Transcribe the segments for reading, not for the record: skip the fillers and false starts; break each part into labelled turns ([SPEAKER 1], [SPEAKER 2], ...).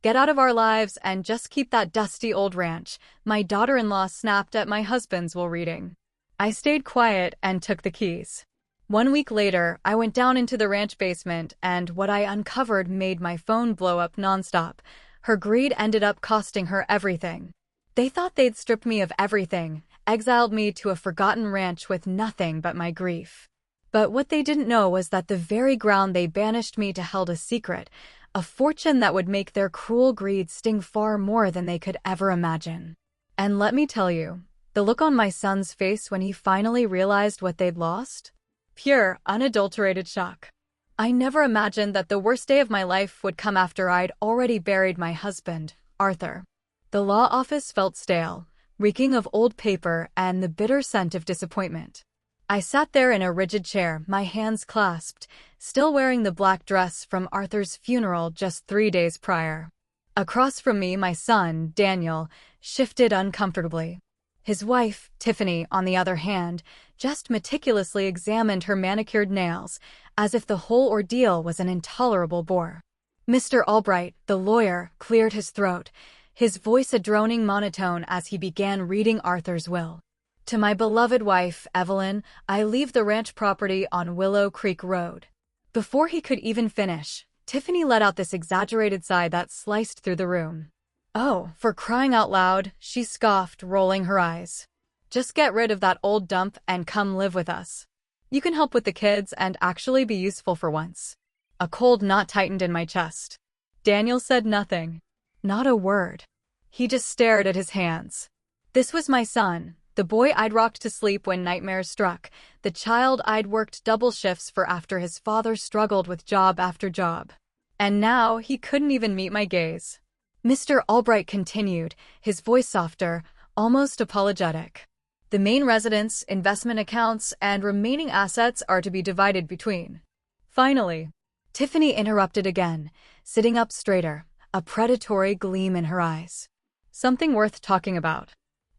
[SPEAKER 1] Get out of our lives and just keep that dusty old ranch, my daughter-in-law snapped at my husband's while reading. I stayed quiet and took the keys. 1 week later, I went down into the ranch basement, and what I uncovered made my phone blow up nonstop. Her greed ended up costing her everything. They thought they'd stripped me of everything, exiled me to a forgotten ranch with nothing but my grief. But what they didn't know was that the very ground they banished me to held a secret, a fortune that would make their cruel greed sting far more than they could ever imagine. And let me tell you, the look on my son's face when he finally realized what they'd lost? Pure, unadulterated shock. I never imagined that the worst day of my life would come after I'd already buried my husband, Arthur. The law office felt stale, reeking of old paper and the bitter scent of disappointment. I sat there in a rigid chair, my hands clasped, still wearing the black dress from Arthur's funeral just 3 days prior. Across from me, my son, Daniel, shifted uncomfortably. His wife, Tiffany, on the other hand, just meticulously examined her manicured nails, as if the whole ordeal was an intolerable bore. Mr. Albright, the lawyer, cleared his throat, his voice a droning monotone as he began reading Arthur's will. To my beloved wife, Evelyn, I leave the ranch property on Willow Creek Road. Before he could even finish, Tiffany let out this exaggerated sigh that sliced through the room. Oh, for crying out loud, she scoffed, rolling her eyes. Just get rid of that old dump and come live with us. You can help with the kids and actually be useful for once. A cold knot tightened in my chest. Daniel said nothing. Not a word. He just stared at his hands. This was my son, the boy I'd rocked to sleep when nightmares struck, the child I'd worked double shifts for after his father struggled with job after job. And now he couldn't even meet my gaze. Mr. Albright continued, his voice softer, almost apologetic. The main residence, investment accounts, and remaining assets are to be divided between. Finally, Tiffany interrupted again, sitting up straighter, a predatory gleam in her eyes. Something worth talking about.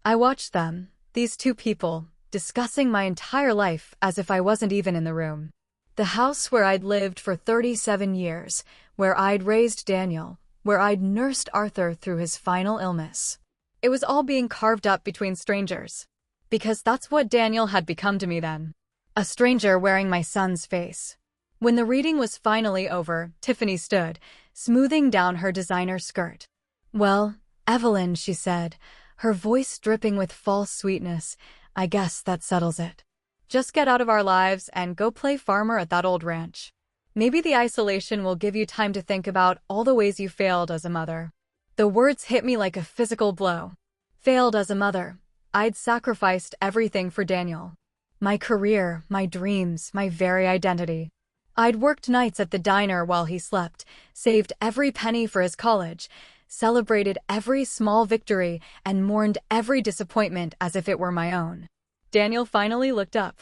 [SPEAKER 1] I watched them, these two people, discussing my entire life as if I wasn't even in the room. The house where I'd lived for 37 years, where I'd raised Daniel, where I'd nursed Arthur through his final illness. It was all being carved up between strangers. Because that's what Daniel had become to me then. A stranger wearing my son's face. When the reading was finally over, Tiffany stood, smoothing down her designer skirt. Well, Evelyn, she said, her voice dripping with false sweetness, I guess that settles it. Just get out of our lives and go play farmer at that old ranch. Maybe the isolation will give you time to think about all the ways you failed as a mother. The words hit me like a physical blow. Failed as a mother. I'd sacrificed everything for Daniel. My career, my dreams, my very identity. I'd worked nights at the diner while he slept, saved every penny for his college, celebrated every small victory, and mourned every disappointment as if it were my own. Daniel finally looked up.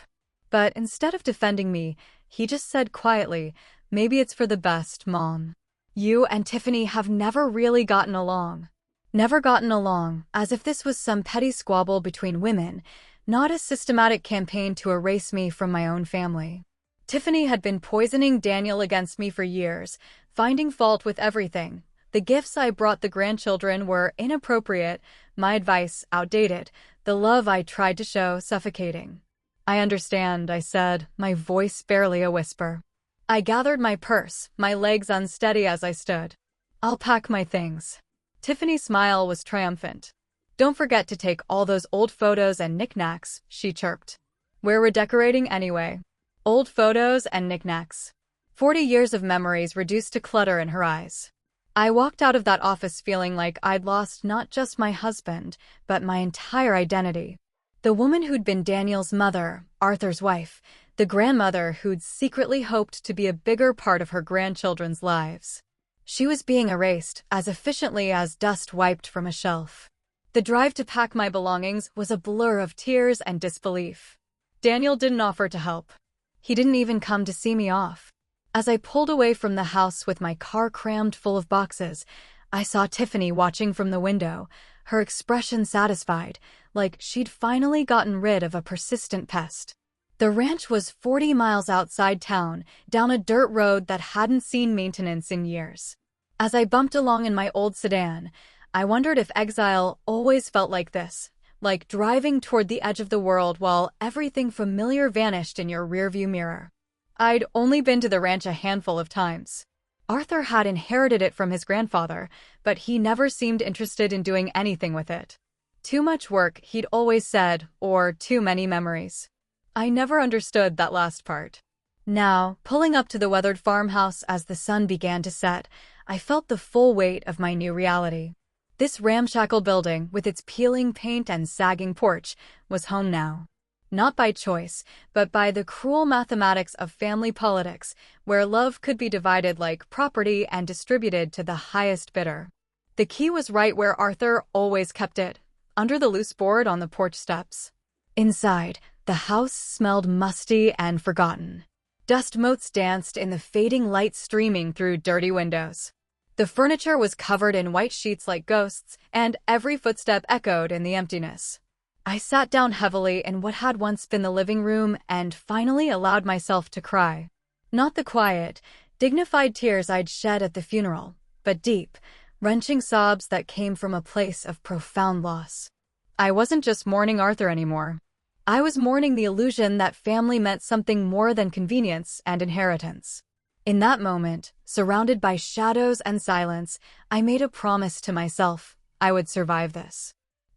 [SPEAKER 1] But instead of defending me, he just said quietly, "Maybe it's for the best, Mom. You and Tiffany have never really gotten along." Never gotten along, as if this was some petty squabble between women, not a systematic campaign to erase me from my own family. Tiffany had been poisoning Daniel against me for years, finding fault with everything. The gifts I brought the grandchildren were inappropriate, my advice outdated, the love I tried to show suffocating. "I understand," I said, my voice barely a whisper. I gathered my purse, my legs unsteady as I stood. "I'll pack my things." Tiffany's smile was triumphant. "Don't forget to take all those old photos and knickknacks," she chirped. "We're redecorating anyway." Old photos and knickknacks. 40 years of memories reduced to clutter in her eyes. I walked out of that office feeling like I'd lost not just my husband, but my entire identity. The woman who'd been Daniel's mother, Arthur's wife, the grandmother who'd secretly hoped to be a bigger part of her grandchildren's lives. She was being erased as efficiently as dust wiped from a shelf. The drive to pack my belongings was a blur of tears and disbelief. Daniel didn't offer to help. He didn't even come to see me off. As I pulled away from the house with my car crammed full of boxes, I saw Tiffany watching from the window, her expression satisfied, like she'd finally gotten rid of a persistent pest. The ranch was 40 miles outside town, down a dirt road that hadn't seen maintenance in years. As I bumped along in my old sedan, I wondered if exile always felt like this, like driving toward the edge of the world while everything familiar vanished in your rearview mirror. I'd only been to the ranch a handful of times. Arthur had inherited it from his grandfather, but he never seemed interested in doing anything with it. Too much work, he'd always said, or too many memories. I never understood that last part. Now, pulling up to the weathered farmhouse as the sun began to set, I felt the full weight of my new reality. This ramshackle building, with its peeling paint and sagging porch, was home now. Not by choice, but by the cruel mathematics of family politics, where love could be divided like property and distributed to the highest bidder. The key was right where Arthur always kept it, under the loose board on the porch steps. Inside, the house smelled musty and forgotten. Dust motes danced in the fading light streaming through dirty windows. The furniture was covered in white sheets like ghosts, and every footstep echoed in the emptiness. I sat down heavily in what had once been the living room and finally allowed myself to cry. Not the quiet, dignified tears I'd shed at the funeral, but deep, wrenching sobs that came from a place of profound loss. I wasn't just mourning Arthur anymore. I was mourning the illusion that family meant something more than convenience and inheritance. In that moment, surrounded by shadows and silence, I made a promise to myself: I would survive this.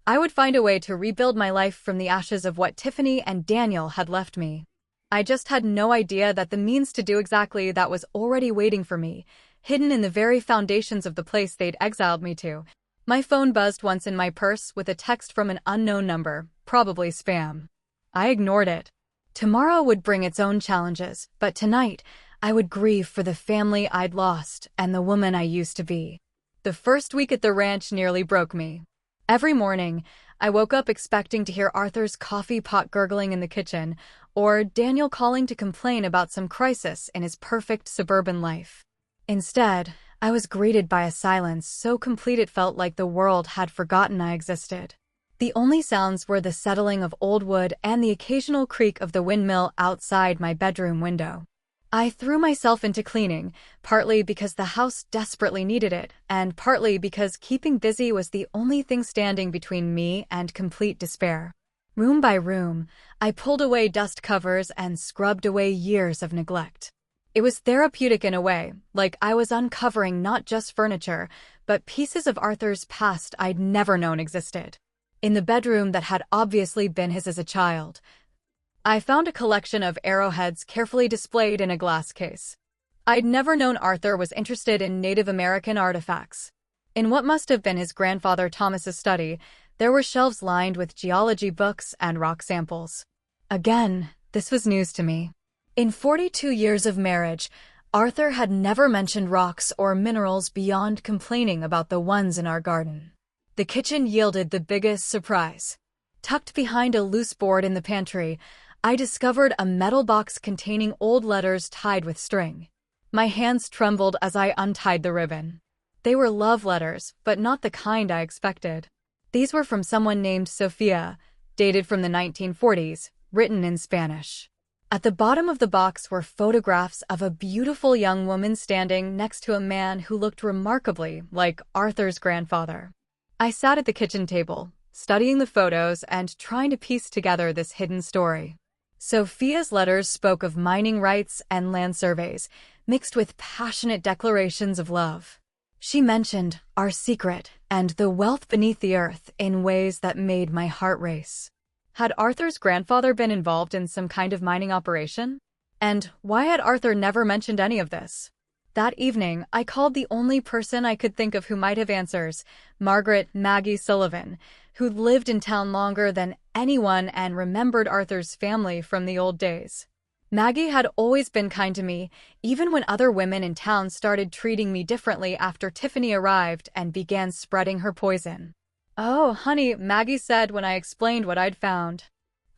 [SPEAKER 1] I would find a way to rebuild my life from the ashes of what Tiffany and Daniel had left me. I just had no idea that the means to do exactly that was already waiting for me, hidden in the very foundations of the place they'd exiled me to. My phone buzzed once in my purse with a text from an unknown number, probably spam. I ignored it. Tomorrow would bring its own challenges, but tonight, I would grieve for the family I'd lost and the woman I used to be. The first week at the ranch nearly broke me. Every morning, I woke up expecting to hear Arthur's coffee pot gurgling in the kitchen, or Daniel calling to complain about some crisis in his perfect suburban life. Instead, I was greeted by a silence so complete it felt like the world had forgotten I existed. The only sounds were the settling of old wood and the occasional creak of the windmill outside my bedroom window. I threw myself into cleaning, partly because the house desperately needed it, and partly because keeping busy was the only thing standing between me and complete despair. Room by room, I pulled away dust covers and scrubbed away years of neglect. It was therapeutic in a way, like I was uncovering not just furniture, but pieces of Arthur's past I'd never known existed. In the bedroom that had obviously been his as a child, I found a collection of arrowheads carefully displayed in a glass case. I'd never known Arthur was interested in Native American artifacts. In what must have been his grandfather Thomas's study, there were shelves lined with geology books and rock samples. Again, this was news to me. In 42 years of marriage, Arthur had never mentioned rocks or minerals beyond complaining about the ones in our garden. The kitchen yielded the biggest surprise. Tucked behind a loose board in the pantry, I discovered a metal box containing old letters tied with string. My hands trembled as I untied the ribbon. They were love letters, but not the kind I expected. These were from someone named Sophia, dated from the 1940s, written in Spanish. At the bottom of the box were photographs of a beautiful young woman standing next to a man who looked remarkably like Arthur's grandfather. I sat at the kitchen table, studying the photos and trying to piece together this hidden story. Sophia's letters spoke of mining rights and land surveys, mixed with passionate declarations of love. She mentioned our secret and the wealth beneath the earth in ways that made my heart race. Had Arthur's grandfather been involved in some kind of mining operation? And why had Arthur never mentioned any of this? That evening, I called the only person I could think of who might have answers, Margaret Maggie Sullivan, who'd lived in town longer than anyone and remembered Arthur's family from the old days. Maggie had always been kind to me, even when other women in town started treating me differently after Tiffany arrived and began spreading her poison. "Oh, honey," Maggie said when I explained what I'd found.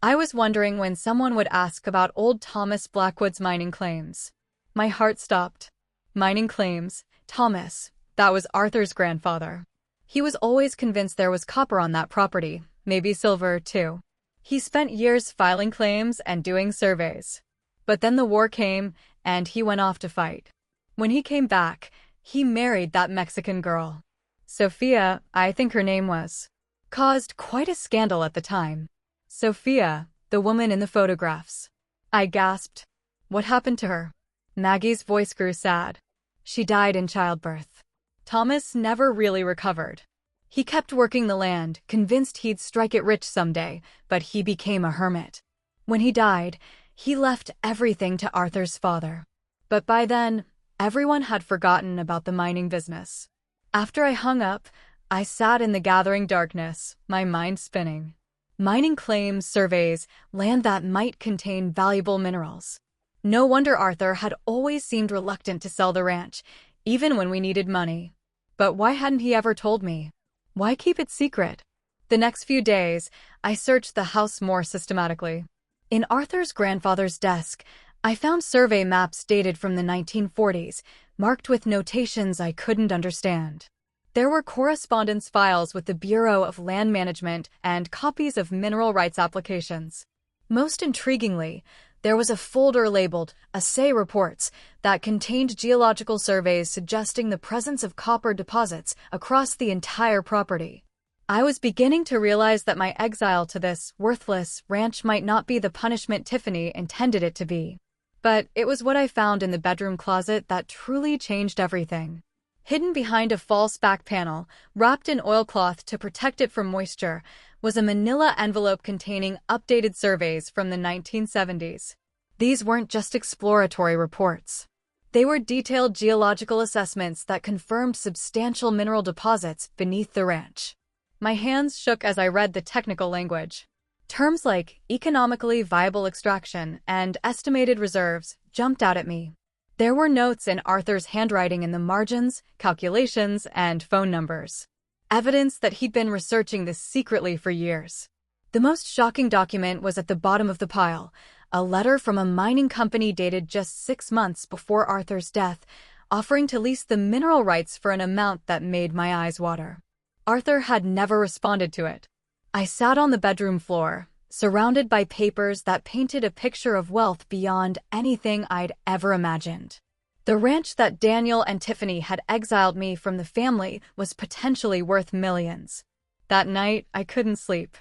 [SPEAKER 1] I was wondering when someone would ask about old Thomas Blackwood's mining claims. My heart stopped. Mining claims, Thomas, that was Arthur's grandfather. He was always convinced there was copper on that property, maybe silver, too. He spent years filing claims and doing surveys. But then the war came, and he went off to fight. When he came back, He married that Mexican girl. Sophia, I think her name was. Caused quite a scandal at the time. Sophia, the woman in the photographs. I gasped. What happened to her? Maggie's voice grew sad. She died in childbirth. Thomas never really recovered. He kept working the land, convinced he'd strike it rich someday, but he became a hermit. When he died, he left everything to Arthur's father. But by then, everyone had forgotten about the mining business. After I hung up, I sat in the gathering darkness, my mind spinning. Mining claims, surveys, land that might contain valuable minerals. No wonder Arthur had always seemed reluctant to sell the ranch, even when we needed money. But why hadn't he ever told me? Why keep it secret? The next few days, I searched the house more systematically. In Arthur's grandfather's desk, I found survey maps dated from the 1940s, marked with notations I couldn't understand. There were correspondence files with the Bureau of Land Management and copies of mineral rights applications. Most intriguingly, there was a folder labeled Assay Reports that contained geological surveys suggesting the presence of copper deposits across the entire property. I was beginning to realize that my exile to this worthless ranch might not be the punishment Tiffany intended it to be. But it was what I found in the bedroom closet that truly changed everything. Hidden behind a false back panel, wrapped in oilcloth to protect it from moisture, was a manila envelope containing updated surveys from the 1970s. These weren't just exploratory reports. They were detailed geological assessments that confirmed substantial mineral deposits beneath the ranch. My hands shook as I read the technical language. Terms like economically viable extraction and estimated reserves jumped out at me. There were notes in Arthur's handwriting in the margins, calculations, and phone numbers. Evidence that he'd been researching this secretly for years. The most shocking document was at the bottom of the pile, a letter from a mining company dated just 6 months before Arthur's death, offering to lease the mineral rights for an amount that made my eyes water. Arthur had never responded to it. I sat on the bedroom floor, surrounded by papers that painted a picture of wealth beyond anything I'd ever imagined. The ranch that Daniel and Tiffany had exiled me from the family was potentially worth millions. That night, I couldn't sleep.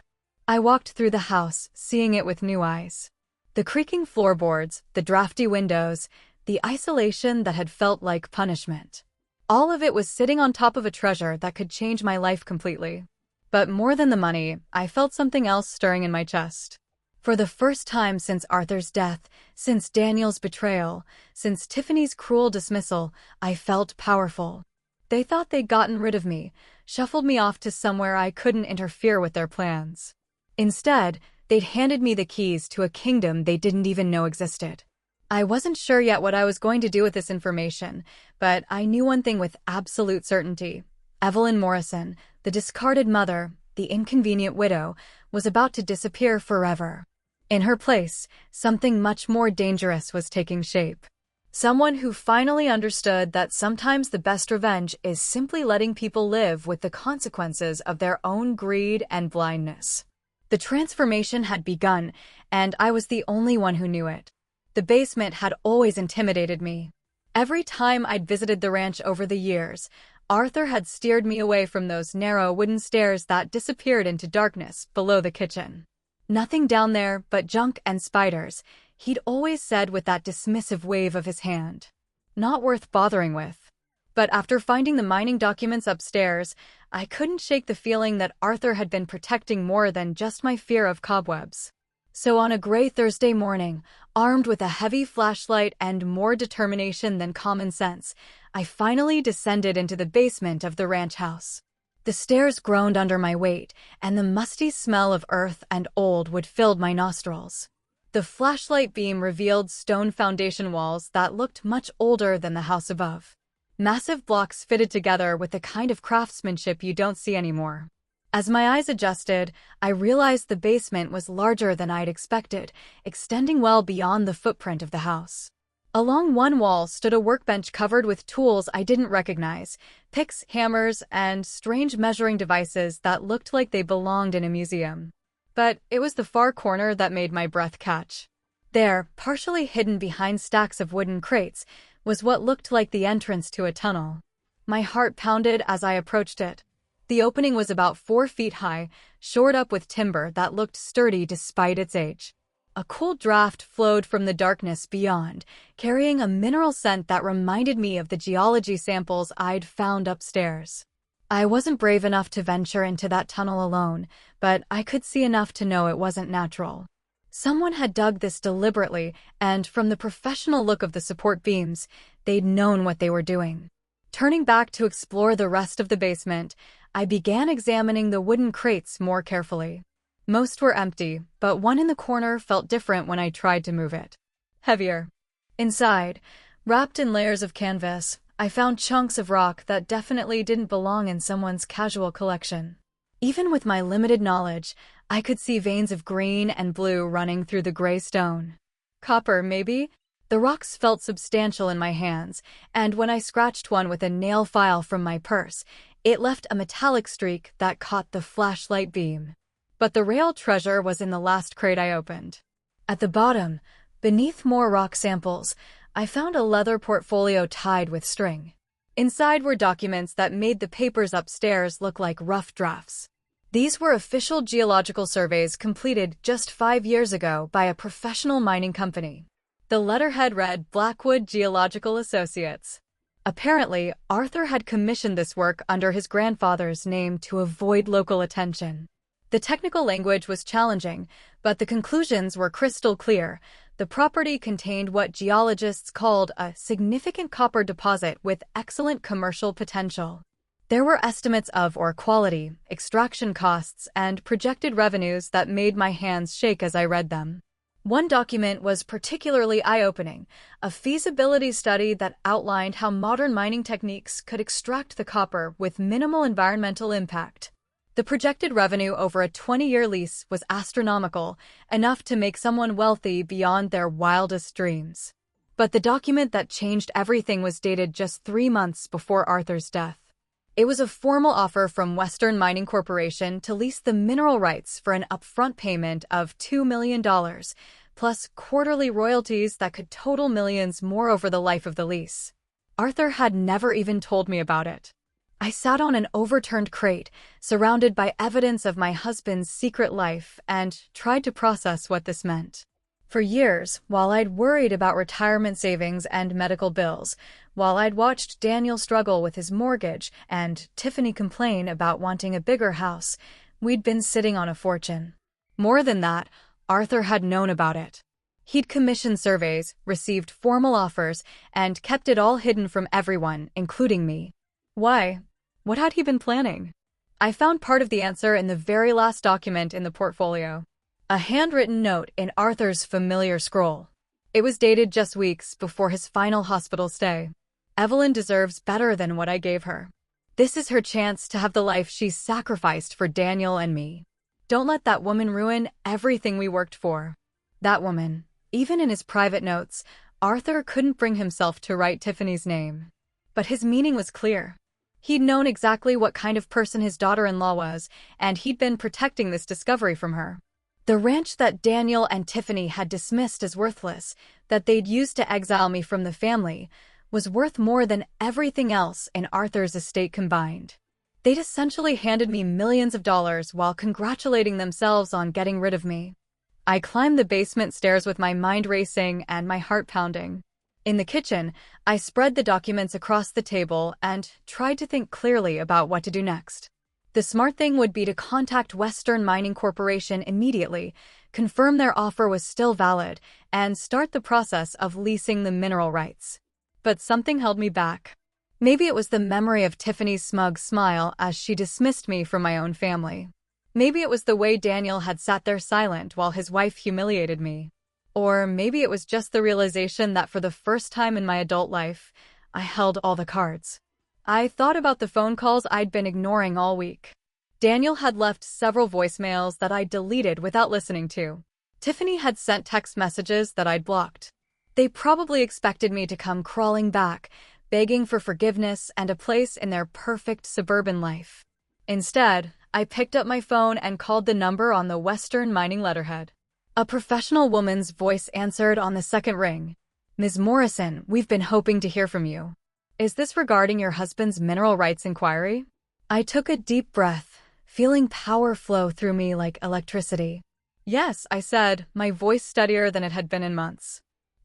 [SPEAKER 1] I walked through the house, seeing it with new eyes. The creaking floorboards, the drafty windows, the isolation that had felt like punishment. All of it was sitting on top of a treasure that could change my life completely. But more than the money, I felt something else stirring in my chest. For the first time since Arthur's death, since Daniel's betrayal, since Tiffany's cruel dismissal, I felt powerful. They thought they'd gotten rid of me, shuffled me off to somewhere I couldn't interfere with their plans. Instead, they'd handed me the keys to a kingdom they didn't even know existed. I wasn't sure yet what I was going to do with this information, but I knew one thing with absolute certainty. Evelyn Morrison, the discarded mother, the inconvenient widow, was about to disappear forever. In her place, something much more dangerous was taking shape. Someone who finally understood that sometimes the best revenge is simply letting people live with the consequences of their own greed and blindness. The transformation had begun, and I was the only one who knew it. The basement had always intimidated me. Every time I'd visited the ranch over the years, Arthur had steered me away from those narrow wooden stairs that disappeared into darkness below the kitchen. Nothing down there but junk and spiders, he'd always said with that dismissive wave of his hand. Not worth bothering with. But after finding the mining documents upstairs, I couldn't shake the feeling that Arthur had been protecting more than just my fear of cobwebs. So on a gray Thursday morning, armed with a heavy flashlight and more determination than common sense, I finally descended into the basement of the ranch house. The stairs groaned under my weight, and the musty smell of earth and old wood filled my nostrils. The flashlight beam revealed stone foundation walls that looked much older than the house above. Massive blocks fitted together with the kind of craftsmanship you don't see anymore. As my eyes adjusted, I realized the basement was larger than I'd expected, extending well beyond the footprint of the house. Along one wall stood a workbench covered with tools I didn't recognize, picks, hammers, and strange measuring devices that looked like they belonged in a museum. But it was the far corner that made my breath catch. There, partially hidden behind stacks of wooden crates, was what looked like the entrance to a tunnel. My heart pounded as I approached it. The opening was about 4 feet high, shored up with timber that looked sturdy despite its age. A cool draft flowed from the darkness beyond, carrying a mineral scent that reminded me of the geology samples I'd found upstairs. I wasn't brave enough to venture into that tunnel alone, but I could see enough to know it wasn't natural. Someone had dug this deliberately, and from the professional look of the support beams, they'd known what they were doing. Turning back to explore the rest of the basement, I began examining the wooden crates more carefully. Most were empty, but one in the corner felt different when I tried to move it. Heavier. Inside, wrapped in layers of canvas, I found chunks of rock that definitely didn't belong in someone's casual collection. Even with my limited knowledge, I could see veins of green and blue running through the gray stone. Copper, maybe? The rocks felt substantial in my hands, and when I scratched one with a nail file from my purse, it left a metallic streak that caught the flashlight beam. But the real treasure was in the last crate I opened. At the bottom, beneath more rock samples, I found a leather portfolio tied with string. Inside were documents that made the papers upstairs look like rough drafts. These were official geological surveys completed just 5 years ago by a professional mining company. The letterhead read Blackwood Geological Associates. Apparently, Arthur had commissioned this work under his grandfather's name to avoid local attention. The technical language was challenging, but the conclusions were crystal clear. The property contained what geologists called a significant copper deposit with excellent commercial potential. There were estimates of ore quality, extraction costs, and projected revenues that made my hands shake as I read them. One document was particularly eye-opening, a feasibility study that outlined how modern mining techniques could extract the copper with minimal environmental impact. The projected revenue over a 20-year lease was astronomical, enough to make someone wealthy beyond their wildest dreams. But the document that changed everything was dated just 3 months before Arthur's death. It was a formal offer from Western Mining Corporation to lease the mineral rights for an upfront payment of $2 million, plus quarterly royalties that could total millions more over the life of the lease. Arthur had never even told me about it. I sat on an overturned crate, surrounded by evidence of my husband's secret life, and tried to process what this meant. For years, while I'd worried about retirement savings and medical bills, while I'd watched Daniel struggle with his mortgage and Tiffany complain about wanting a bigger house, we'd been sitting on a fortune. More than that, Arthur had known about it. He'd commissioned surveys, received formal offers, and kept it all hidden from everyone, including me. Why? What had he been planning? I found part of the answer in the very last document in the portfolio. A handwritten note in Arthur's familiar scroll. It was dated just weeks before his final hospital stay. Evelyn deserves better than what I gave her. This is her chance to have the life she sacrificed for Daniel and me. Don't let that woman ruin everything we worked for. That woman. Even in his private notes, Arthur couldn't bring himself to write Tiffany's name. But his meaning was clear. He'd known exactly what kind of person his daughter-in-law was, and he'd been protecting this discovery from her. The ranch that Daniel and Tiffany had dismissed as worthless, that they'd used to exile me from the family, was worth more than everything else in Arthur's estate combined. They'd essentially handed me millions of dollars while congratulating themselves on getting rid of me. I climbed the basement stairs with my mind racing and my heart pounding. In the kitchen, I spread the documents across the table and tried to think clearly about what to do next. The smart thing would be to contact Western Mining Corporation immediately, confirm their offer was still valid, and start the process of leasing the mineral rights. But something held me back. Maybe it was the memory of Tiffany's smug smile as she dismissed me from my own family. Maybe it was the way Daniel had sat there silent while his wife humiliated me. Or maybe it was just the realization that for the first time in my adult life, I held all the cards. I thought about the phone calls I'd been ignoring all week. Daniel had left several voicemails that I'd deleted without listening to. Tiffany had sent text messages that I'd blocked. They probably expected me to come crawling back, begging for forgiveness and a place in their perfect suburban life. Instead, I picked up my phone and called the number on the Western Mining letterhead. A professional woman's voice answered on the second ring. "Ms. Morrison, we've been hoping to hear from you." Is this regarding your husband's mineral rights inquiry? I took a deep breath, feeling power flow through me like electricity. Yes, I said, my voice steadier than it had been in months.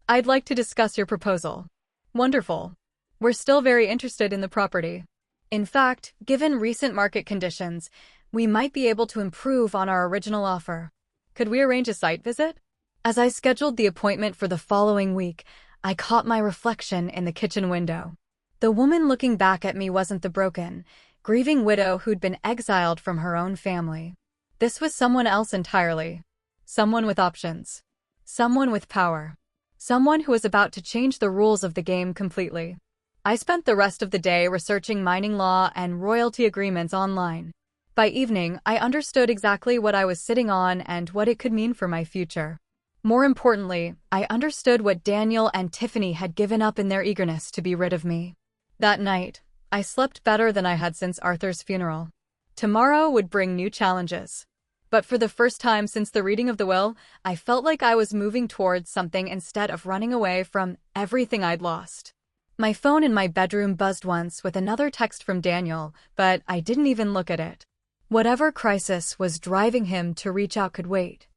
[SPEAKER 1] I'd like to discuss your proposal. Wonderful. We're still very interested in the property. In fact, given recent market conditions, we might be able to improve on our original offer. Could we arrange a site visit? As I scheduled the appointment for the following week, I caught my reflection in the kitchen window. The woman looking back at me wasn't the broken, grieving widow who'd been exiled from her own family. This was someone else entirely. Someone with options. Someone with power. Someone who was about to change the rules of the game completely. I spent the rest of the day researching mining law and royalty agreements online. By evening, I understood exactly what I was sitting on and what it could mean for my future. More importantly, I understood what Daniel and Tiffany had given up in their eagerness to be rid of me. That night, I slept better than I had since Arthur's funeral. Tomorrow would bring new challenges. But for the first time since the reading of the will, I felt like I was moving towards something instead of running away from everything I'd lost. My phone in my bedroom buzzed once with another text from Daniel, but I didn't even look at it. Whatever crisis was driving him to reach out could wait.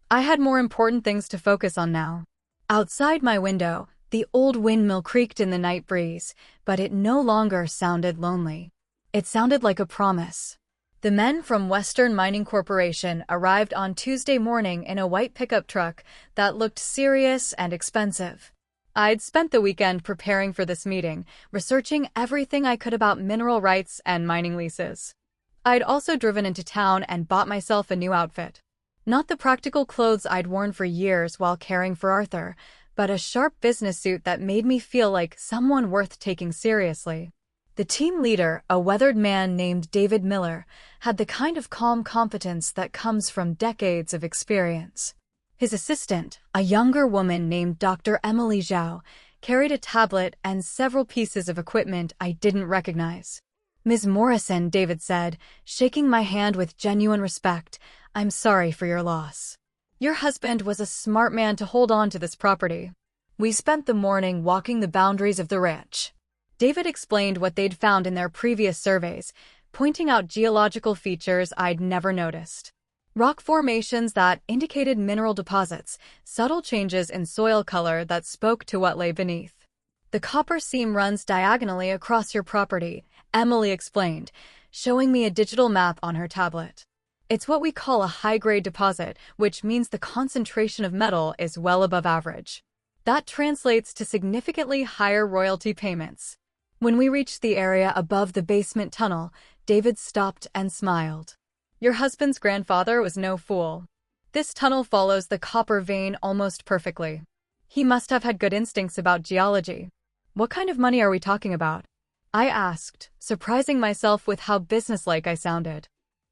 [SPEAKER 1] I had more important things to focus on now. Outside my window, the old windmill creaked in the night breeze, but it no longer sounded lonely. It sounded like a promise. The men from Western Mining Corporation arrived on Tuesday morning in a white pickup truck that looked serious and expensive. I'd spent the weekend preparing for this meeting, researching everything I could about mineral rights and mining leases. I'd also driven into town and bought myself a new outfit. Not the practical clothes I'd worn for years while caring for Arthur, but a sharp business suit that made me feel like someone worth taking seriously. The team leader, a weathered man named David Miller, had the kind of calm competence that comes from decades of experience. His assistant, a younger woman named Dr. Emily Zhao, carried a tablet and several pieces of equipment I didn't recognize. "Ms. Morrison," David said, shaking my hand with genuine respect, "I'm sorry for your loss. Your husband was a smart man to hold on to this property. We spent the morning walking the boundaries of the ranch." David explained what they'd found in their previous surveys, pointing out geological features I'd never noticed. Rock formations that indicated mineral deposits, subtle changes in soil color that spoke to what lay beneath. "The copper seam runs diagonally across your property," Emily explained, showing me a digital map on her tablet. "It's what we call a high-grade deposit, which means the concentration of metal is well above average. That translates to significantly higher royalty payments." When we reached the area above the basement tunnel, David stopped and smiled. "Your husband's grandfather was no fool. This tunnel follows the copper vein almost perfectly. He must have had good instincts about geology." "What kind of money are we talking about?" I asked, surprising myself with how businesslike I sounded.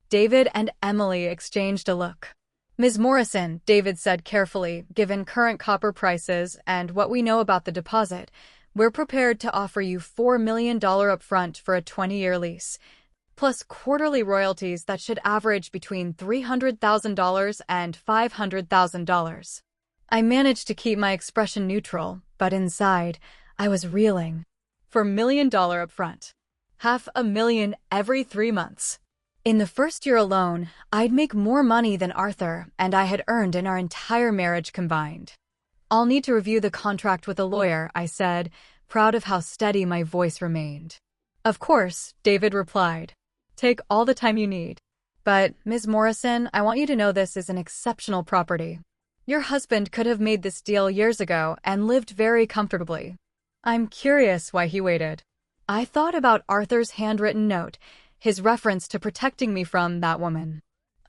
[SPEAKER 1] David and Emily exchanged a look. "Ms. Morrison," David said carefully, "given current copper prices and what we know about the deposit, we're prepared to offer you $4 million upfront for a 20-year lease, plus quarterly royalties that should average between $300,000 and $500,000. I managed to keep my expression neutral, but inside, I was reeling. For $1 million upfront. $500,000 every 3 months. In the first year alone, I'd make more money than Arthur and I had earned in our entire marriage combined. "I'll need to review the contract with a lawyer," I said, proud of how steady my voice remained. "Of course," David replied. "Take all the time you need. But, Ms. Morrison, I want you to know this is an exceptional property. Your husband could have made this deal years ago and lived very comfortably." I'm curious why he waited. I thought about Arthur's handwritten note, his reference to protecting me from that woman.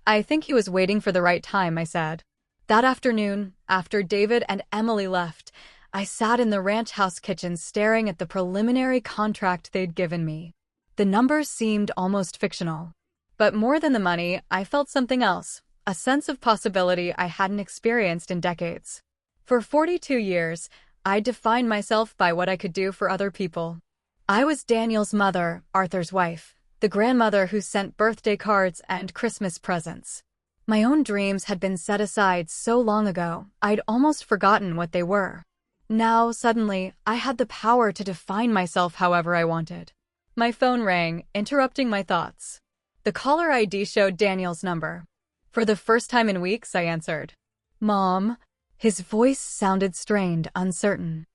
[SPEAKER 1] "I think he was waiting for the right time," I said. That afternoon, after David and Emily left, I sat in the ranch house kitchen staring at the preliminary contract they'd given me. The numbers seemed almost fictional. But more than the money, I felt something else, a sense of possibility I hadn't experienced in decades. For 42 years, I defined myself by what I could do for other people. I was Daniel's mother, Arthur's wife, the grandmother who sent birthday cards and Christmas presents. My own dreams had been set aside so long ago, I'd almost forgotten what they were. Now, suddenly, I had the power to define myself however I wanted. My phone rang, interrupting my thoughts. The caller ID showed Daniel's number. For the first time in weeks, I answered. Mom. His voice sounded strained, uncertain.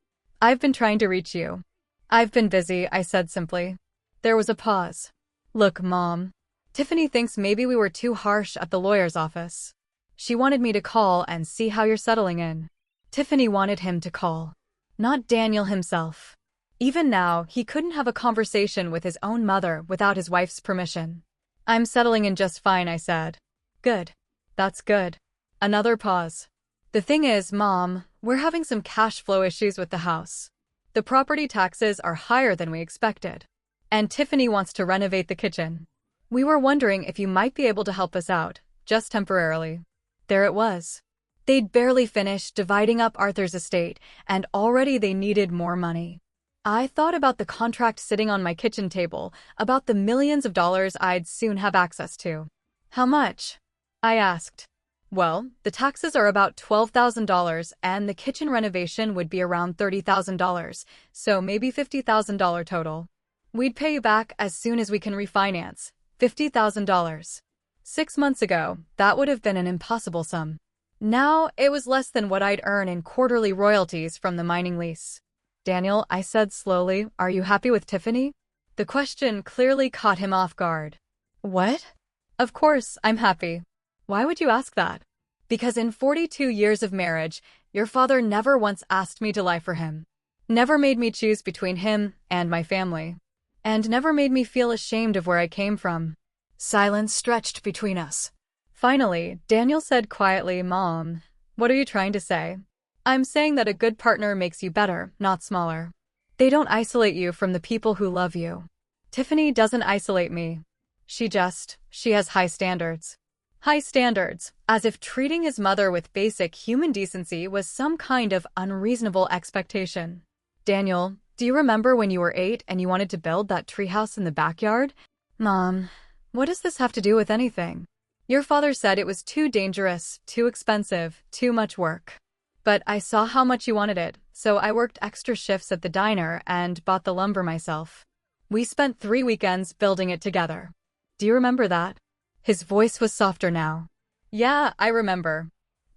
[SPEAKER 1] I've been trying to reach you. I've been busy, I said simply. There was a pause. Look, Mom. Tiffany thinks maybe we were too harsh at the lawyer's office. She wanted me to call and see how you're settling in. Tiffany wanted him to call, not Daniel himself. Even now, he couldn't have a conversation with his own mother without his wife's permission. I'm settling in just fine, I said. Good. That's good. Another pause. The thing is, Mom, we're having some cash flow issues with the house. The property taxes are higher than we expected. And Tiffany wants to renovate the kitchen. We were wondering if you might be able to help us out, just temporarily. There it was. They'd barely finished dividing up Arthur's estate, and already they needed more money. I thought about the contract sitting on my kitchen table, about the millions of dollars I'd soon have access to. How much? I asked. Well, the taxes are about $12,000 and the kitchen renovation would be around $30,000, so maybe $50,000 total. We'd pay you back as soon as we can refinance, $50,000. 6 months ago, that would have been an impossible sum. Now, it was less than what I'd earn in quarterly royalties from the mining lease. Daniel, I said slowly, are you happy with Tiffany? The question clearly caught him off guard. What? Of course, I'm happy. Why would you ask that? Because in 42 years of marriage, your father never once asked me to lie for him. Never made me choose between him and my family. And never made me feel ashamed of where I came from. Silence stretched between us. Finally, Daniel said quietly, Mom, what are you trying to say? I'm saying that a good partner makes you better, not smaller. They don't isolate you from the people who love you. Tiffany doesn't isolate me. She has high standards. High standards, as if treating his mother with basic human decency was some kind of unreasonable expectation. Daniel, do you remember when you were 8 and you wanted to build that treehouse in the backyard? Mom, what does this have to do with anything? Your father said it was too dangerous, too expensive, too much work. But I saw how much you wanted it, so I worked extra shifts at the diner and bought the lumber myself. We spent 3 weekends building it together. Do you remember that? His voice was softer now. Yeah, I remember.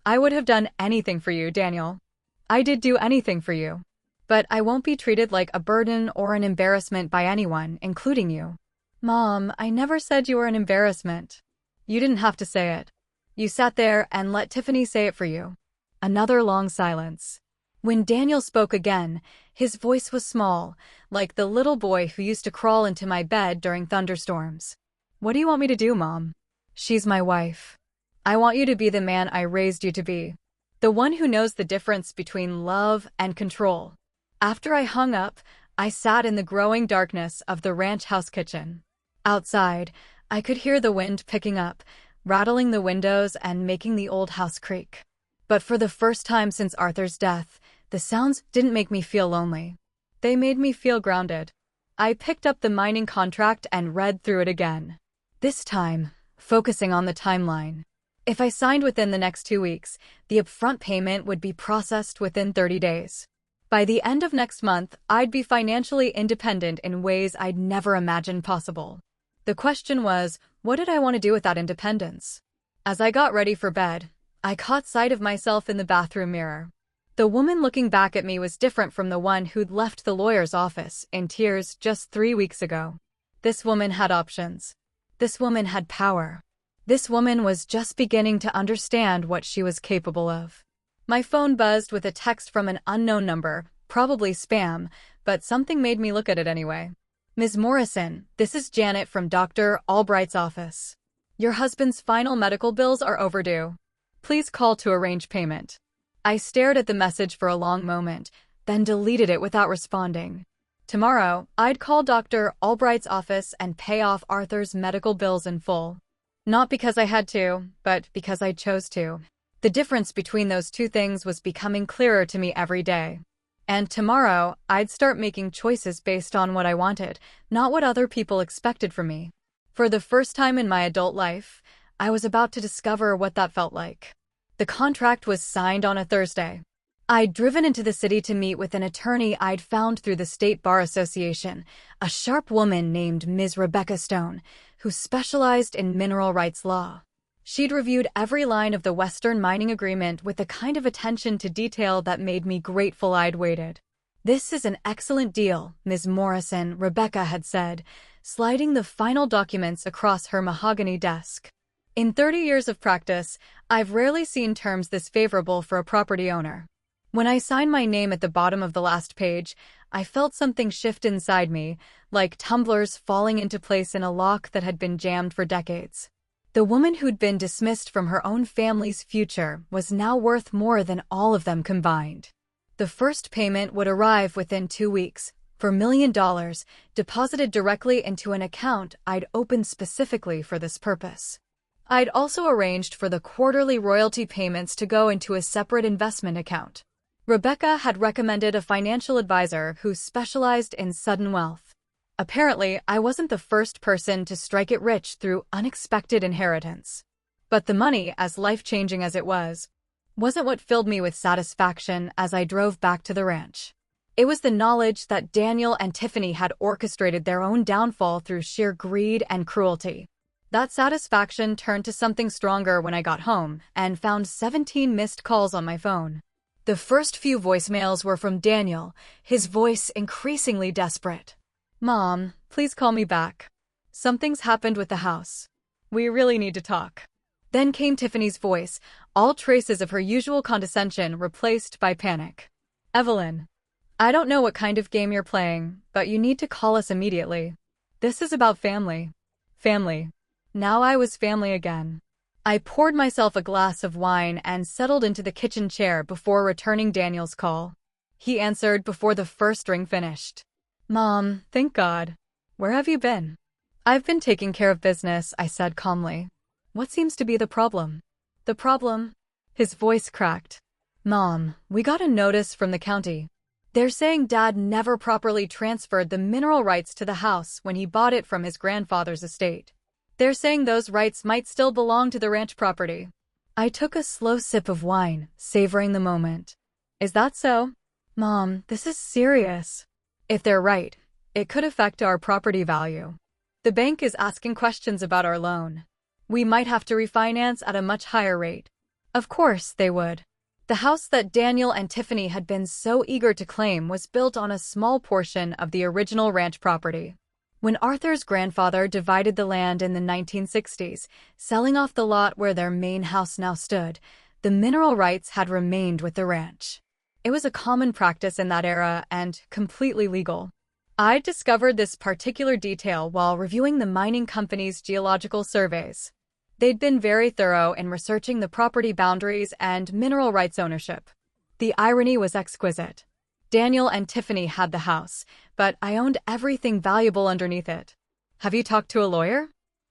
[SPEAKER 1] I would have done anything for you, Daniel. I did do anything for you. But I won't be treated like a burden or an embarrassment by anyone, including you. Mom, I never said you were an embarrassment. You didn't have to say it. You sat there and let Tiffany say it for you. Another long silence. When Daniel spoke again, his voice was small, like the little boy who used to crawl into my bed during thunderstorms. What do you want me to do, Mom? She's my wife. I want you to be the man I raised you to be. The one who knows the difference between love and control. After I hung up, I sat in the growing darkness of the ranch house kitchen. Outside, I could hear the wind picking up, rattling the windows and making the old house creak. But for the first time since Arthur's death, the sounds didn't make me feel lonely. They made me feel grounded. I picked up the mining contract and read through it again. This time, focusing on the timeline. If I signed within the next 2 weeks, the upfront payment would be processed within 30 days. By the end of next month, I'd be financially independent in ways I'd never imagined possible. The question was, what did I want to do with that independence? As I got ready for bed, I caught sight of myself in the bathroom mirror. The woman looking back at me was different from the one who'd left the lawyer's office in tears just 3 weeks ago. This woman had options. This woman had power. This woman was just beginning to understand what she was capable of. My phone buzzed with a text from an unknown number, probably spam, but something made me look at it anyway. Ms. Morrison, this is Janet from Dr. Albright's office. Your husband's final medical bills are overdue. Please call to arrange payment. I stared at the message for a long moment, then deleted it without responding. Tomorrow, I'd call Dr. Albright's office and pay off Arthur's medical bills in full. Not because I had to, but because I chose to. The difference between those two things was becoming clearer to me every day. And tomorrow, I'd start making choices based on what I wanted, not what other people expected from me. For the first time in my adult life, I was about to discover what that felt like. The contract was signed on a Thursday. I'd driven into the city to meet with an attorney I'd found through the State Bar Association, a sharp woman named Ms. Rebecca Stone, who specialized in mineral rights law. She'd reviewed every line of the Western Mining Agreement with the kind of attention to detail that made me grateful I'd waited. "This is an excellent deal," Ms. Morrison, Rebecca had said, sliding the final documents across her mahogany desk. "In 30 years of practice, I've rarely seen terms this favorable for a property owner." When I signed my name at the bottom of the last page, I felt something shift inside me, like tumblers falling into place in a lock that had been jammed for decades. The woman who'd been dismissed from her own family's future was now worth more than all of them combined. The first payment would arrive within 2 weeks, for $1 million, deposited directly into an account I'd opened specifically for this purpose. I'd also arranged for the quarterly royalty payments to go into a separate investment account. Rebecca had recommended a financial advisor who specialized in sudden wealth. Apparently, I wasn't the first person to strike it rich through unexpected inheritance. But the money, as life-changing as it was, wasn't what filled me with satisfaction as I drove back to the ranch. It was the knowledge that Daniel and Tiffany had orchestrated their own downfall through sheer greed and cruelty. That satisfaction turned to something stronger when I got home and found 17 missed calls on my phone. The first few voicemails were from Daniel, his voice increasingly desperate. "Mom, please call me back. Something's happened with the house. We really need to talk." Then came Tiffany's voice, all traces of her usual condescension replaced by panic. "Evelyn, I don't know what kind of game you're playing, but you need to call us immediately. This is about family." Family. Now I was family again. I poured myself a glass of wine and settled into the kitchen chair before returning Daniel's call. He answered before the first ring finished. "Mom, thank God. Where have you been?" "I've been taking care of business," I said calmly. "What seems to be the problem?" "The problem?" His voice cracked. "Mom, we got a notice from the county. They're saying Dad never properly transferred the mineral rights to the house when he bought it from his grandfather's estate. They're saying those rights might still belong to the ranch property." I took a slow sip of wine, savoring the moment. "Is that so?" "Mom, this is serious. If they're right, it could affect our property value. The bank is asking questions about our loan. We might have to refinance at a much higher rate." Of course they would. The house that Daniel and Tiffany had been so eager to claim was built on a small portion of the original ranch property. When Arthur's grandfather divided the land in the 1960s, selling off the lot where their main house now stood, the mineral rights had remained with the ranch. It was a common practice in that era and completely legal. I discovered this particular detail while reviewing the mining company's geological surveys. They'd been very thorough in researching the property boundaries and mineral rights ownership. The irony was exquisite. Daniel and Tiffany had the house, but I owned everything valuable underneath it. "Have you talked to a lawyer?"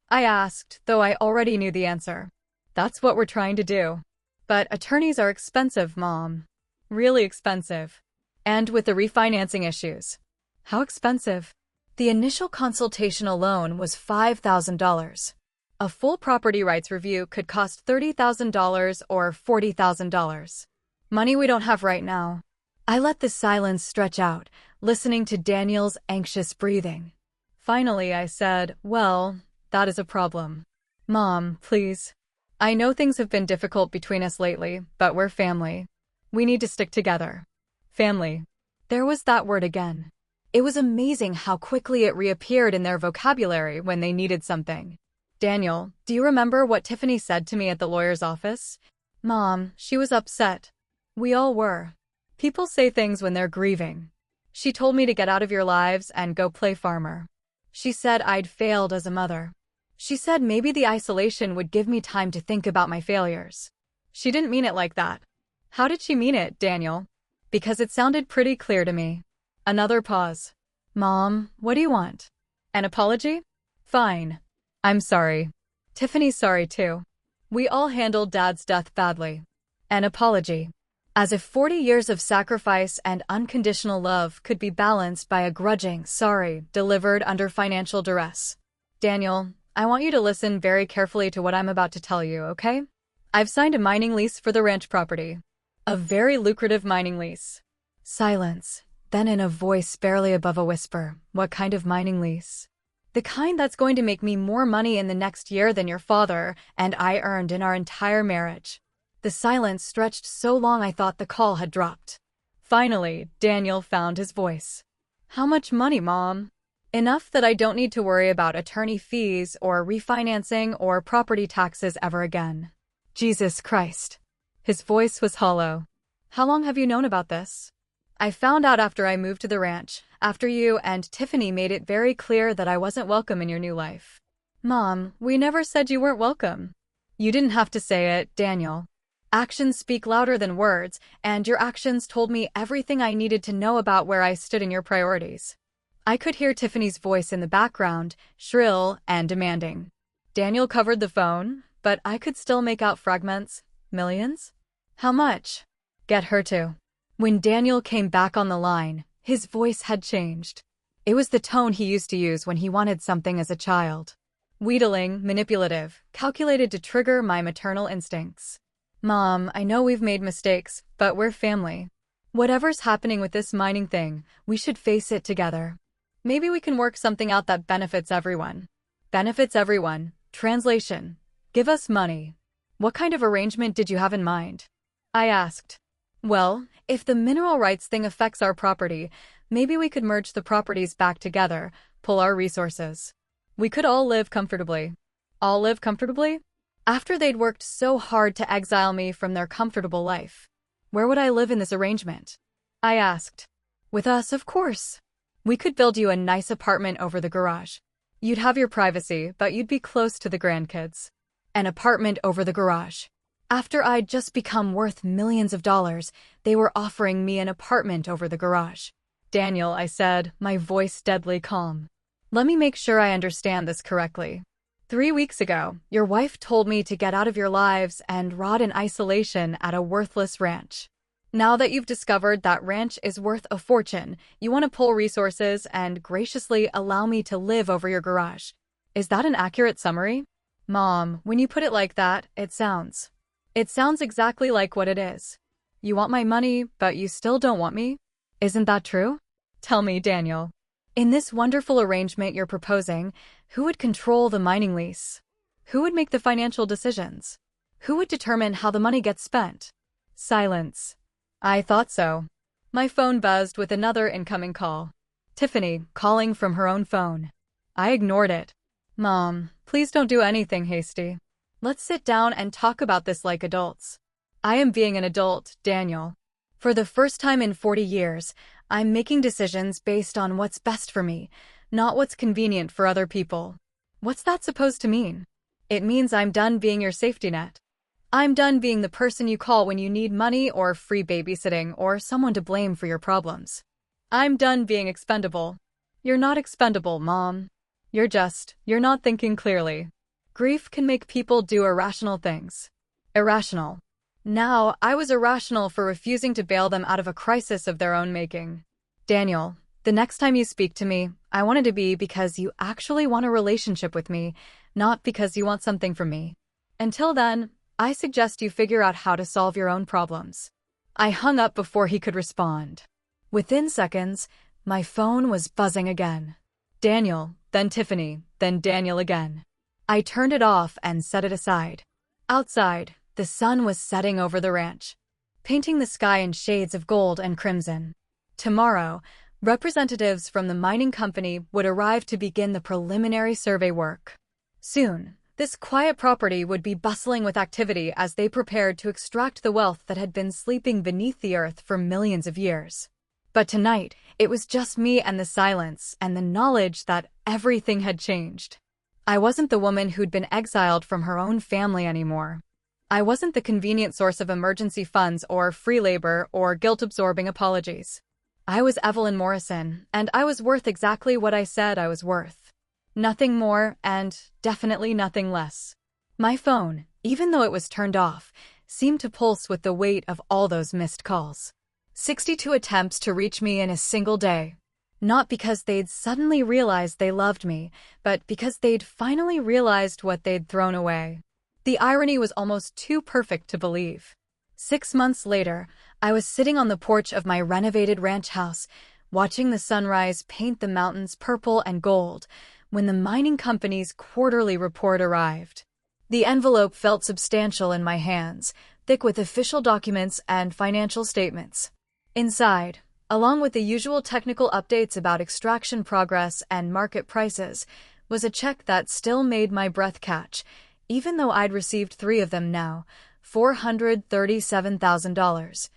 [SPEAKER 1] I asked, though I already knew the answer. "That's what we're trying to do. But attorneys are expensive, Mom. Really expensive. And with the refinancing issues." "How expensive?" "The initial consultation alone was $5,000. A full property rights review could cost $30,000 or $40,000. Money we don't have right now." I let the silence stretch out, listening to Daniel's anxious breathing. Finally, I said, "Well, that is a problem. Mom, please. I know things have been difficult between us lately, but we're family. We need to stick together." Family. There was that word again. It was amazing how quickly it reappeared in their vocabulary when they needed something. "Daniel, do you remember what Tiffany said to me at the lawyer's office?" "Mom, she was upset. We all were. People say things when they're grieving. She told me to get out of your lives and go play farmer. She said I'd failed as a mother. She said maybe the isolation would give me time to think about my failures. She didn't mean it like that." "How did she mean it, Daniel?" "Because it sounded pretty clear to me." Another pause. "Mom, what do you want?" "An apology?" "Fine. I'm sorry. Tiffany's sorry too. We all handled Dad's death badly." "An apology." As if 40 years of sacrifice and unconditional love could be balanced by a grudging sorry delivered under financial duress. "Daniel, I want you to listen very carefully to what I'm about to tell you, okay? I've signed a mining lease for the ranch property. A very lucrative mining lease. Silence. Then in a voice barely above a whisper, what kind of mining lease? The kind that's going to make me more money in the next year than your father and I earned in our entire marriage. The silence stretched so long I thought the call had dropped. Finally, Daniel found his voice. How much money, Mom? Enough that I don't need to worry about attorney fees or refinancing or property taxes ever again. Jesus Christ. His voice was hollow. How long have you known about this? I found out after I moved to the ranch, after you and Tiffany made it very clear that I wasn't welcome in your new life. Mom, we never said you weren't welcome. You didn't have to say it, Daniel. Actions speak louder than words, and your actions told me everything I needed to know about where I stood in your priorities. I could hear Tiffany's voice in the background, shrill and demanding. Daniel covered the phone, but I could still make out fragments. Millions? How much? Get her to. When Daniel came back on the line, his voice had changed. It was the tone he used to use when he wanted something as a child. Wheedling, manipulative, calculated to trigger my maternal instincts. Mom, I know we've made mistakes, but we're family. Whatever's happening with this mining thing, we should face it together. Maybe we can work something out that benefits everyone. Benefits everyone. Translation. Give us money. What kind of arrangement did you have in mind? I asked. Well, if the mineral rights thing affects our property, maybe we could merge the properties back together, pull our resources. We could all live comfortably. All live comfortably? After they'd worked so hard to exile me from their comfortable life. Where would I live in this arrangement? I asked. With us, of course. We could build you a nice apartment over the garage. You'd have your privacy, but you'd be close to the grandkids. An apartment over the garage. After I'd just become worth millions of dollars, they were offering me an apartment over the garage. Daniel, I said, my voice deadly calm. Let me make sure I understand this correctly. 3 weeks ago, your wife told me to get out of your lives and rot in isolation at a worthless ranch. Now that you've discovered that ranch is worth a fortune, you want to pull resources and graciously allow me to live over your garage. Is that an accurate summary? Mom, when you put it like that, it sounds exactly like what it is. You want my money, but you still don't want me? Isn't that true? Tell me, Daniel. In this wonderful arrangement you're proposing, who would control the mining lease? Who would make the financial decisions? Who would determine how the money gets spent? Silence. I thought so. My phone buzzed with another incoming call. Tiffany, calling from her own phone. I ignored it. Mom, please don't do anything hasty. Let's sit down and talk about this like adults. I am being an adult, Daniel. For the first time in 40 years, I'm making decisions based on what's best for me, not what's convenient for other people. What's that supposed to mean? It means I'm done being your safety net. I'm done being the person you call when you need money or free babysitting or someone to blame for your problems. I'm done being expendable. You're not expendable, Mom. You're not thinking clearly. Grief can make people do irrational things. Irrational. Now, I was irrational for refusing to bail them out of a crisis of their own making. Daniel, the next time you speak to me, I want it to be because you actually want a relationship with me, not because you want something from me. Until then, I suggest you figure out how to solve your own problems. I hung up before he could respond. Within seconds, my phone was buzzing again. Daniel, then Tiffany, then Daniel again. I turned it off and set it aside. Outside, the sun was setting over the ranch, painting the sky in shades of gold and crimson. Tomorrow, representatives from the mining company would arrive to begin the preliminary survey work. Soon, this quiet property would be bustling with activity as they prepared to extract the wealth that had been sleeping beneath the earth for millions of years. But tonight, it was just me and the silence and the knowledge that everything had changed. I wasn't the woman who'd been exiled from her own family anymore. I wasn't the convenient source of emergency funds or free labor or guilt-absorbing apologies. I was Evelyn Morrison, and I was worth exactly what I said I was worth. Nothing more, and definitely nothing less. My phone, even though it was turned off, seemed to pulse with the weight of all those missed calls. 62 attempts to reach me in a single day. Not because they'd suddenly realized they loved me, but because they'd finally realized what they'd thrown away. The irony was almost too perfect to believe. 6 months later, I was sitting on the porch of my renovated ranch house, watching the sunrise paint the mountains purple and gold, when the mining company's quarterly report arrived. The envelope felt substantial in my hands, thick with official documents and financial statements. Inside, along with the usual technical updates about extraction progress and market prices, was a check that still made my breath catch, even though I'd received 3 of them now, $437,000.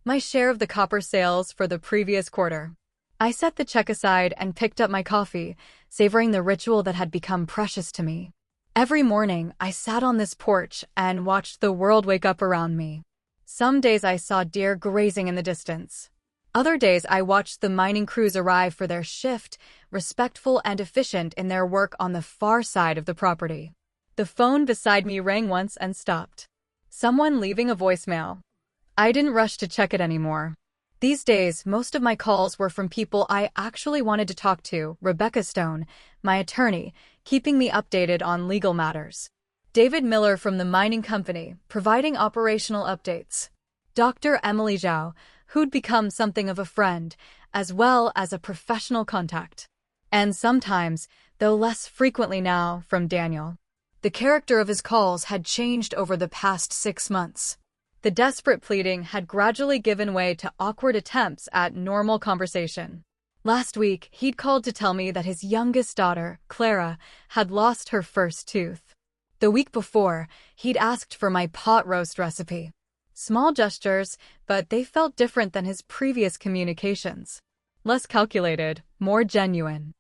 [SPEAKER 1] My share of the copper sales for the previous quarter. I set the check aside and picked up my coffee, savoring the ritual that had become precious to me. Every morning, I sat on this porch and watched the world wake up around me. Some days I saw deer grazing in the distance. Other days I watched the mining crews arrive for their shift, respectful and efficient in their work on the far side of the property. The phone beside me rang once and stopped. Someone leaving a voicemail. I didn't rush to check it anymore. These days, most of my calls were from people I actually wanted to talk to: Rebecca Stone, my attorney, keeping me updated on legal matters; David Miller from the mining company, providing operational updates; Dr. Emily Zhao, who'd become something of a friend, as well as a professional contact. And sometimes, though less frequently now, from Daniel. The character of his calls had changed over the past 6 months. The desperate pleading had gradually given way to awkward attempts at normal conversation. Last week, he'd called to tell me that his youngest daughter, Clara, had lost her first tooth. The week before, he'd asked for my pot roast recipe. Small gestures, but they felt different than his previous communications. Less calculated, more genuine.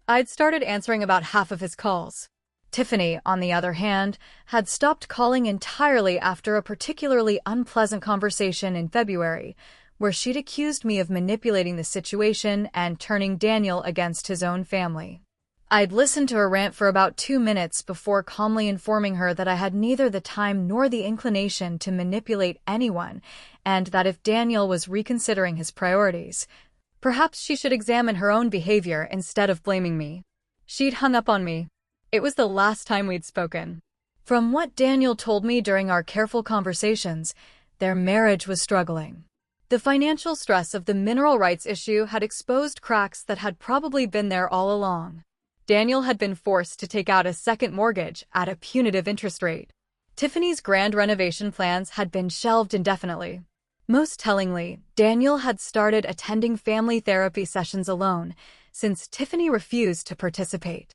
[SPEAKER 1] I'd started answering about half of his calls. Tiffany, on the other hand, had stopped calling entirely after a particularly unpleasant conversation in February, where she'd accused me of manipulating the situation and turning Daniel against his own family. I'd listened to her rant for about 2 minutes before calmly informing her that I had neither the time nor the inclination to manipulate anyone, and that if Daniel was reconsidering his priorities, perhaps she should examine her own behavior instead of blaming me. She'd hung up on me. It was the last time we'd spoken. From what Daniel told me during our careful conversations, their marriage was struggling. The financial stress of the mineral rights issue had exposed cracks that had probably been there all along. Daniel had been forced to take out a second mortgage at a punitive interest rate. Tiffany's grand renovation plans had been shelved indefinitely. Most tellingly, Daniel had started attending family therapy sessions alone, since Tiffany refused to participate.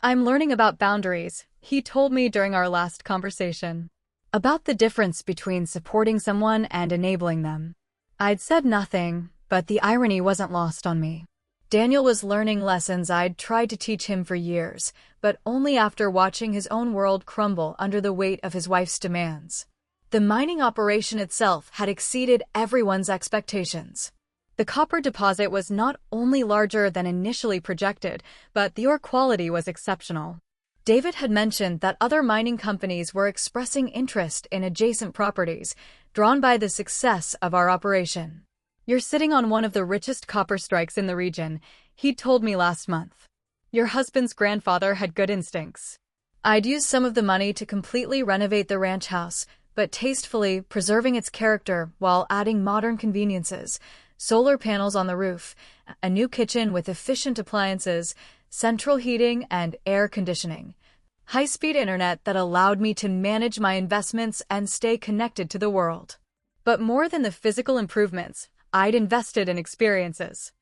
[SPEAKER 1] "I'm learning about boundaries," he told me during our last conversation. About the difference between supporting someone and enabling them. I'd said nothing, but the irony wasn't lost on me. Daniel was learning lessons I'd tried to teach him for years, but only after watching his own world crumble under the weight of his wife's demands. The mining operation itself had exceeded everyone's expectations. The copper deposit was not only larger than initially projected, but the ore quality was exceptional. David had mentioned that other mining companies were expressing interest in adjacent properties, drawn by the success of our operation. "You're sitting on one of the richest copper strikes in the region," he told me last month. "Your husband's grandfather had good instincts." I'd used some of the money to completely renovate the ranch house, but tastefully preserving its character while adding modern conveniences: solar panels on the roof, a new kitchen with efficient appliances, central heating and air conditioning, high-speed internet that allowed me to manage my investments and stay connected to the world. But more than the physical improvements, I'd invested in experiences.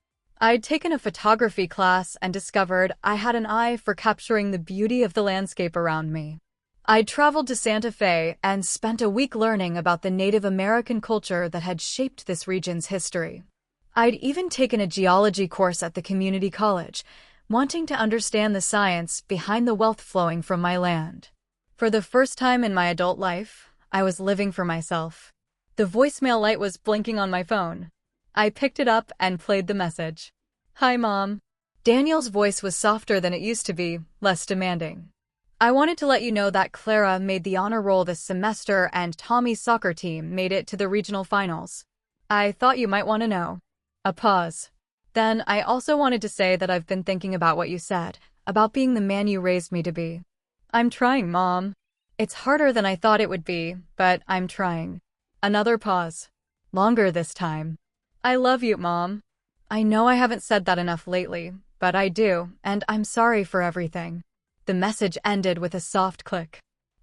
[SPEAKER 1] I'd taken a photography class and discovered I had an eye for capturing the beauty of the landscape around me. I'd traveled to Santa Fe and spent a week learning about the Native American culture that had shaped this region's history. I'd even taken a geology course at the community college, wanting to understand the science behind the wealth flowing from my land. For the first time in my adult life, I was living for myself. The voicemail light was blinking on my phone. I picked it up and played the message. "Hi, Mom." Daniel's voice was softer than it used to be, less demanding. "I wanted to let you know that Clara made the honor roll this semester and Tommy's soccer team made it to the regional finals. I thought you might want to know." A pause. "Then I also wanted to say that I've been thinking about what you said, about being the man you raised me to be. I'm trying, Mom. It's harder than I thought it would be, but I'm trying." Another pause. Longer this time. I love you, Mom. I know I haven't said that enough lately, but I do, and I'm sorry for everything. The message ended with a soft click.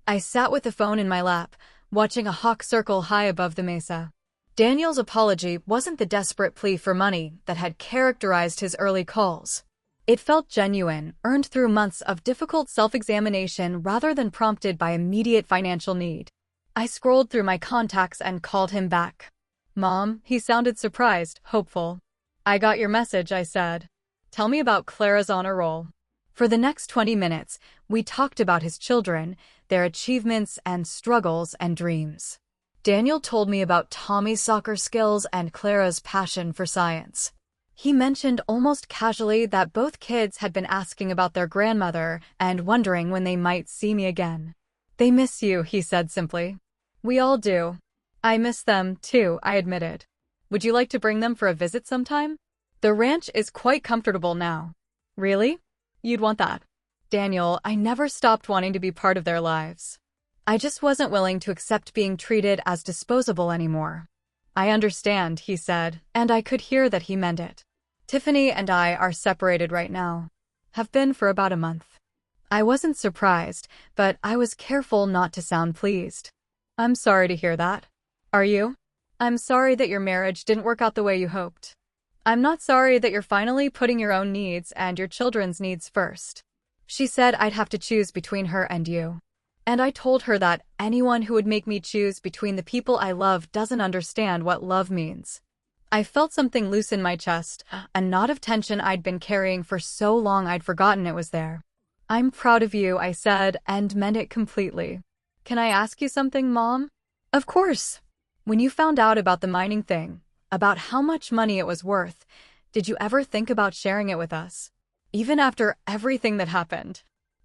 [SPEAKER 1] I sat with the phone in my lap, watching a hawk circle high above the mesa. Daniel's apology wasn't the desperate plea for money that had characterized his early calls. It felt genuine, earned through months of difficult self-examination rather than prompted by immediate financial need. I scrolled through my contacts and called him back. Mom, he sounded surprised, hopeful. I got your message, I said. Tell me about Clara's honor roll. For the next 20 minutes, we talked about his children, their achievements and struggles and dreams. Daniel told me about Tommy's soccer skills and Clara's passion for science. He mentioned almost casually that both kids had been asking about their grandmother and wondering when they might see me again. They miss you, he said simply. We all do. I miss them, too, I admitted. Would you like to bring them for a visit sometime? The ranch is quite comfortable now. Really? You'd want that. Daniel, I never stopped wanting to be part of their lives. I just wasn't willing to accept being treated as disposable anymore. I understand, he said, and I could hear that he meant it. Tiffany and I are separated right now. Have been for about a month. I wasn't surprised, but I was careful not to sound pleased. I'm sorry to hear that. Are you? I'm sorry that your marriage didn't work out the way you hoped. I'm not sorry that you're finally putting your own needs and your children's needs first. She said I'd have to choose between her and you. And I told her that anyone who would make me choose between the people I love doesn't understand what love means. I felt something loose in my chest, a knot of tension I'd been carrying for so long I'd forgotten it was there. I'm proud of you, I said, and meant it completely. Can I ask you something, Mom? Of course. When you found out about the mining thing, about how much money it was worth, did you ever think about sharing it with us? Even after everything that happened.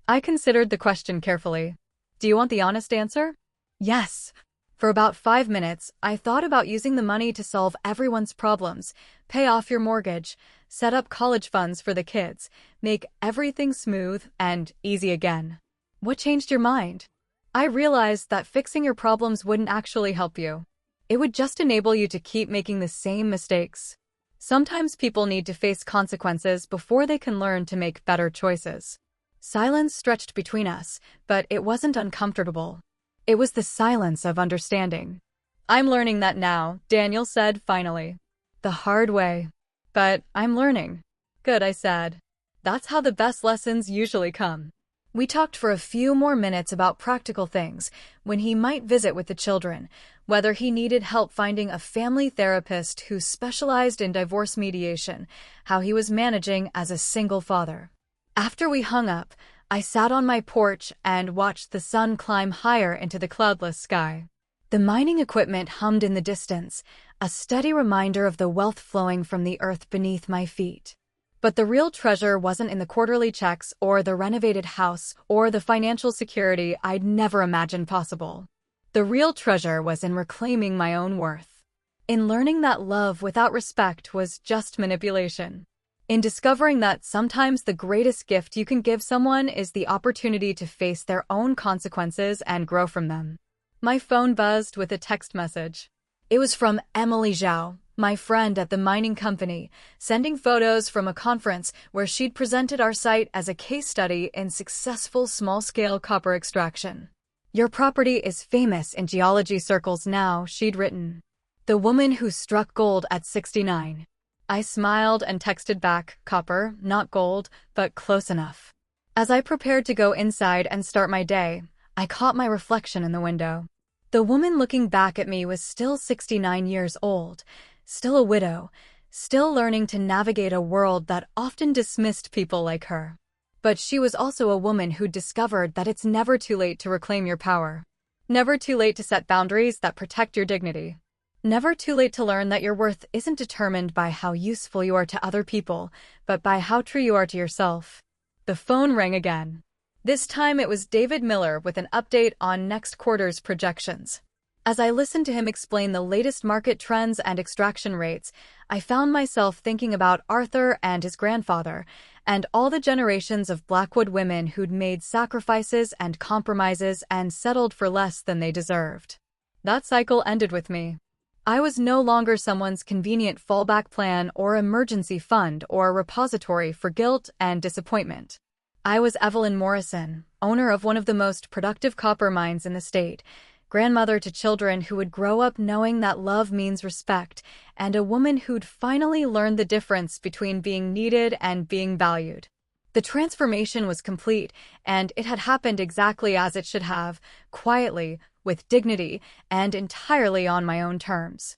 [SPEAKER 1] I considered the question carefully. Do you want the honest answer? Yes. For about 5 minutes, I thought about using the money to solve everyone's problems, pay off your mortgage, set up college funds for the kids, make everything smooth and easy again. What changed your mind? I realized that fixing your problems wouldn't actually help you. It would just enable you to keep making the same mistakes. Sometimes people need to face consequences before they can learn to make better choices. Silence stretched between us, but it wasn't uncomfortable. It was the silence of understanding. I'm learning that now, Daniel said finally. The hard way. But I'm learning. Good, I said. That's how the best lessons usually come. We talked for a few more minutes about practical things, when he might visit with the children, whether he needed help finding a family therapist who specialized in divorce mediation, how he was managing as a single father. After we hung up, I sat on my porch and watched the sun climb higher into the cloudless sky. The mining equipment hummed in the distance, a steady reminder of the wealth flowing from the earth beneath my feet. But the real treasure wasn't in the quarterly checks or the renovated house or the financial security I'd never imagined possible. The real treasure was in reclaiming my own worth. In learning that love without respect was just manipulation. In discovering that sometimes the greatest gift you can give someone is the opportunity to face their own consequences and grow from them. My phone buzzed with a text message. It was from Emily Zhao, my friend at the mining company, sending photos from a conference where she'd presented our site as a case study in successful small-scale copper extraction. Your property is famous in geology circles now, she'd written. The woman who struck gold at 69. I smiled and texted back, copper, not gold, but close enough. As I prepared to go inside and start my day, I caught my reflection in the window. The woman looking back at me was still 69 years old, still a widow, still learning to navigate a world that often dismissed people like her. But she was also a woman who discovered that it's never too late to reclaim your power. Never too late to set boundaries that protect your dignity. Never too late to learn that your worth isn't determined by how useful you are to other people, but by how true you are to yourself. The phone rang again. This time it was David Miller with an update on next quarter's projections. As I listened to him explain the latest market trends and extraction rates, I found myself thinking about Arthur and his grandfather, and all the generations of Blackwood women who'd made sacrifices and compromises and settled for less than they deserved. That cycle ended with me. I was no longer someone's convenient fallback plan or emergency fund or repository for guilt and disappointment. I was Evelyn Morrison, owner of one of the most productive copper mines in the state, grandmother to children who would grow up knowing that love means respect, and a woman who'd finally learned the difference between being needed and being valued. The transformation was complete, and it had happened exactly as it should have, quietly, with dignity, and entirely on my own terms.